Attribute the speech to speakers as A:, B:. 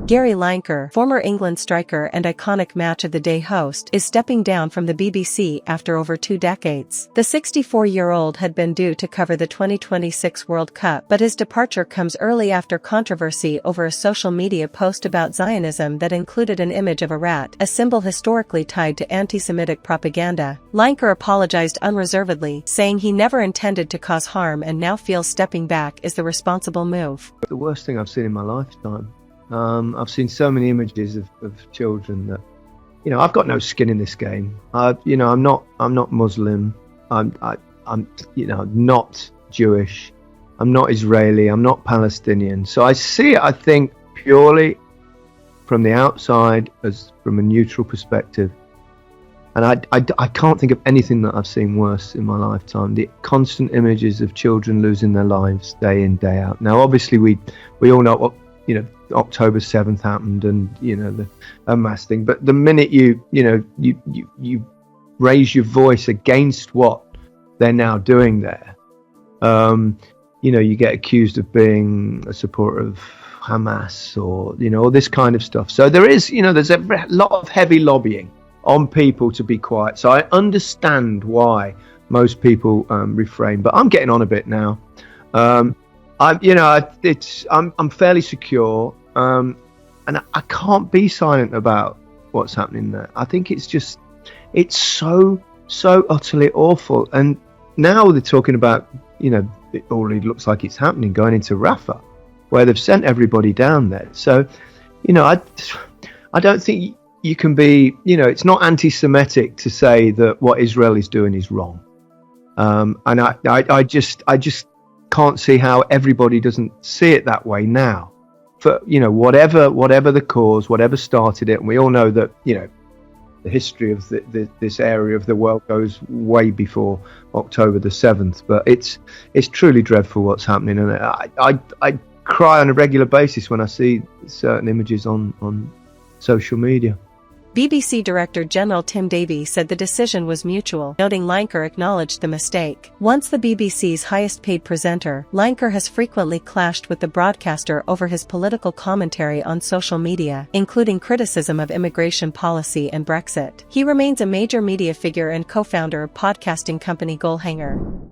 A: Gary Lineker, former England striker and iconic Match of the Day host, is stepping down from the BBC after over 2 decades. The 64-year-old had been due to cover the 2026 World Cup, but his departure comes early after controversy over a social media post about Zionism that included an image of a rat, a symbol historically tied to anti-Semitic propaganda. Lineker apologized unreservedly, saying he never intended to cause harm and now feels stepping back is the responsible move.
B: The worst thing I've seen in my lifetime. I've seen so many images of children that, I've got no skin in this game. I'm not Muslim. I'm not Jewish. I'm not Israeli. I'm not Palestinian. So I see it, I think, purely from the outside, as from a neutral perspective. And I can't think of anything that I've seen worse in my lifetime. The constant images of children losing their lives day in, day out. Now, obviously, we all know what, October 7th happened and, the Hamas thing. But the minute you raise your voice against what they're now doing there, you get accused of being a supporter of Hamas or, all this kind of stuff. So there's a lot of heavy lobbying on people to be quiet. So I understand why most people refrain, but I'm getting on a bit now. I'm fairly secure, and I can't be silent about what's happening there. I think it's so utterly awful. And now they're talking about, it already looks like it's happening, going into Rafah, where they've sent everybody down there. So, I don't think you can be, it's not anti-Semitic to say that what Israel is doing is wrong. And I just can't see how everybody doesn't see it that way now. For whatever the cause, whatever started it, and we all know that the history of this area of the world goes way before October the 7th. But it's truly dreadful what's happening, and I cry on a regular basis when I see certain images on social media.
A: BBC Director General Tim Davie said the decision was mutual, noting Lineker acknowledged the mistake. Once the BBC's highest-paid presenter, Lineker has frequently clashed with the broadcaster over his political commentary on social media, including criticism of immigration policy and Brexit. He remains a major media figure and co-founder of podcasting company Goalhanger.